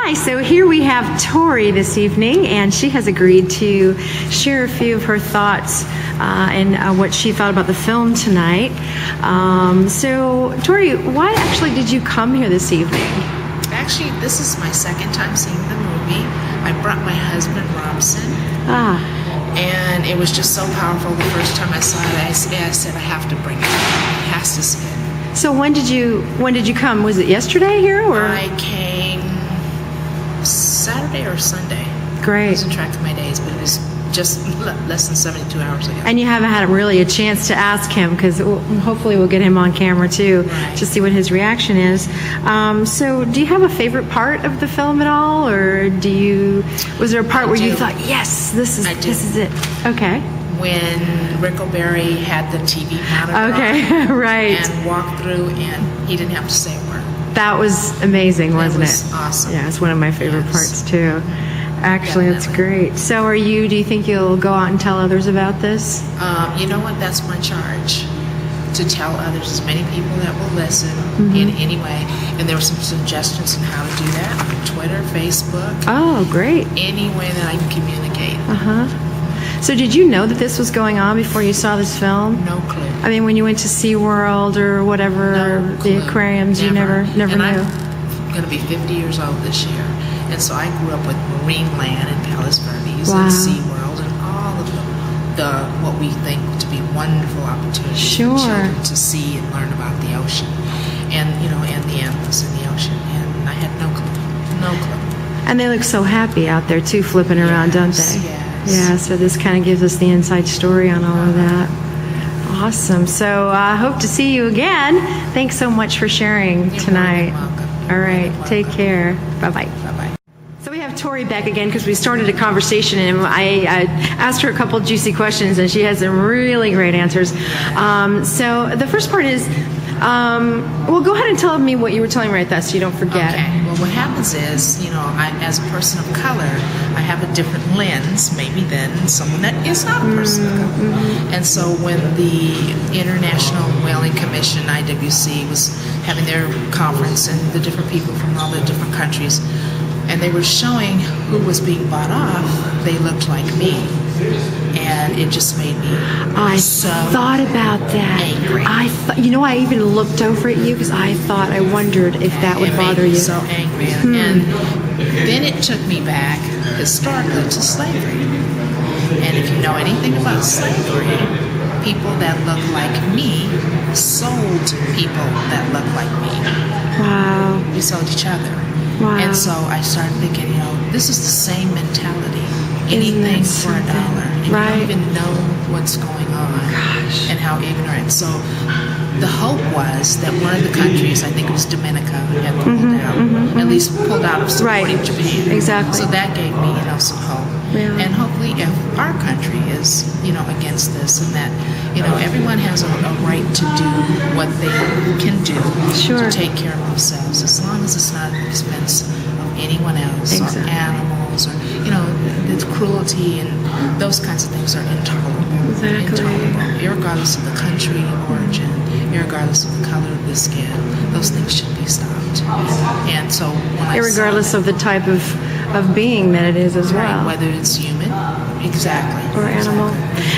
Hi, so here we have Tori this evening, and she has agreed to share a few of her thoughts and what she thought about the film tonight. So, Tori, why actually did you come here this evening? Actually, this is my second time seeing the movie. I brought my husband, Robson. And it was just so powerful the first time I saw it. I said, I have to bring it. He has to see it. So when did you come? Was it yesterday here, or? I came Saturday or Sunday. Great. I wasn't tracking my days, but it was just less than 72 hours ago. And you haven't had really a chance to ask him, because hopefully we'll get him on camera too, right, to see what his reaction is. So do you have a favorite part of the film at all, or was there a part where you thought, yes, this is it? Okay. When Ric O'Barry had the TV monitor on, right, and walked through, and he didn't have to say a word. That was amazing, wasn't it? It was awesome. Yeah, it's one of my favorite parts too. Actually, Definitely. That's great. So do you think you'll go out and tell others about this? You know what? That's my charge, to tell others, as many people that will listen in any way. And there were some suggestions on how to do that on Twitter, Facebook. Oh, great. Any way that I can communicate. So did you know that this was going on before you saw this film? No clue. I mean, when you went to SeaWorld or whatever, the aquariums, you never and knew? I'm going to be 50 years old this year. And so I grew up with Marineland and Palos Verdes and SeaWorld and all of the what we think to be wonderful opportunities for children to see and learn about the ocean, and and the animals in the ocean. And I had no clue. And they look so happy out there too, flipping around, don't they? Yes. Yeah. So this kind of gives us the inside story on all of that. Awesome. So I hope to see you again. Thanks so much for sharing tonight. All right. Take care. Bye-bye. Bye-bye. So we have Tori back again because we started a conversation, and I asked her a couple juicy questions, and she has some really great answers. So the first part is, well, go ahead and tell me what you were telling me right there so you don't forget. Okay. Well, what happens is, I, as a person of color, I have a different lens maybe than someone that is not a person of color. And so when the International Whaling Commission, IWC, was having their conference, and the different people from all the different countries, and they were showing who was being bought off, they looked like me. And it just made me thought about that. Angry. I even looked over at you because I wondered if that would bother you. It made me so angry. And then it took me back historically to slavery. And if you know anything about slavery, people that look like me sold people that look like me. Wow. We sold each other. Wow. And so I started thinking, this is the same mentality. Anything for $1. And you don't even know what's going on. Gosh. And how ignorant. So the hope was that one of the countries, I think it was Dominica, had pulled out, at least pulled out of supporting Japan. Exactly. So that gave me, some hope. Yeah. And hopefully if our country is, against this, and that, everyone has a right to do what they can do to take care of themselves, as long as it's not at the expense of anyone else or animals, or, the cruelty and those kinds of things are intolerable. Exactly. Intolerable. Irregardless of the country of origin, irregardless of the color of the skin, those things should be stopped. And so when irregardless of the type of being that it is as well. Whether it's human, exactly. Or animal.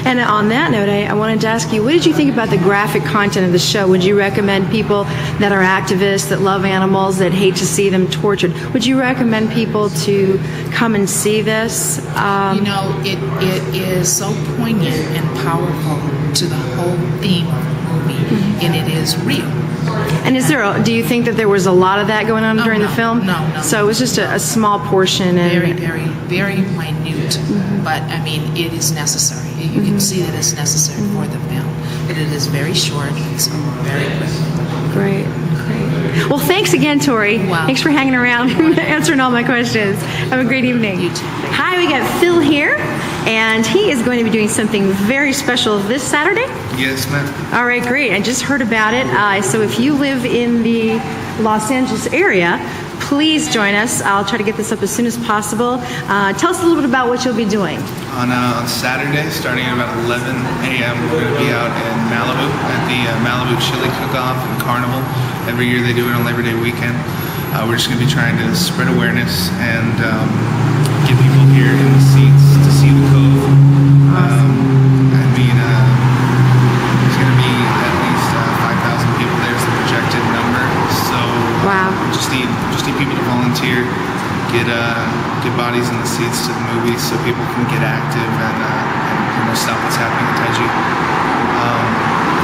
And on that note, I wanted to ask you, what did you think about the graphic content of the show? Would you recommend people that are activists, that love animals, that hate to see them tortured, would you recommend people to come and see this? It is so poignant and powerful to the whole theme of the movie, and it is real. And do you think that there was a lot of that going on during the film? No. So it was just a small portion. Very, very, very minute. But, it is necessary. You can see that it's necessary for the film. But it is very short, so very quick. Great. Well, thanks again, Tori. Wow. Thanks for hanging around and answering all my questions. Have a great evening. You too. Hi, we got Phil here, and he is going to be doing something very special this Saturday. Yes, ma'am. All right, great. I just heard about it. So if you live in the Los Angeles area, please join us. I'll try to get this up as soon as possible. Tell us a little bit about what you'll be doing. On Saturday, starting at about 11 a.m., we're going to be out in Malibu at the Malibu Chili Cook-Off and Carnival. Every year they do it on Labor Day weekend. We're just going to be trying to spread awareness and get people here in the seats to see the Cove. I mean, there's going to be at least 5,000 people. There's the projected number. So Wow. just need people to volunteer, get bodies in the seats to the movies so people can get active and stop what's happening in Taiji.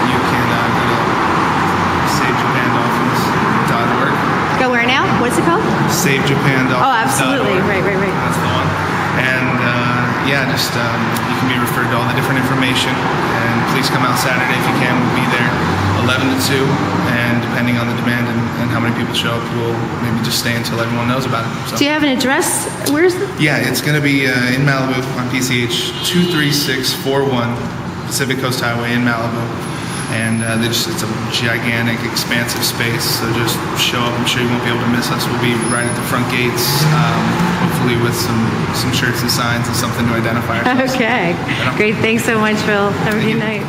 You can go to SaveJapanDolphins.org. Go where now? What's it called? SaveJapanDolphins.org. Oh, absolutely. Right. That's the one. And you can be referred to all the different information. And please come out Saturday if you can. We'll be there 11 to 2. And depending on the demand and how many people show up, we'll maybe just stay until everyone knows about it. So. Do you have an address? Where's the... Yeah, it's going to be in Malibu on PCH 23641 Pacific Coast Highway in Malibu. And it's a gigantic, expansive space, so just show up. I'm sure you won't be able to miss us. We'll be right at the front gates, hopefully with some shirts and signs and something to identify ourselves. Okay. Great. Thanks so much, Phil. Have a good night.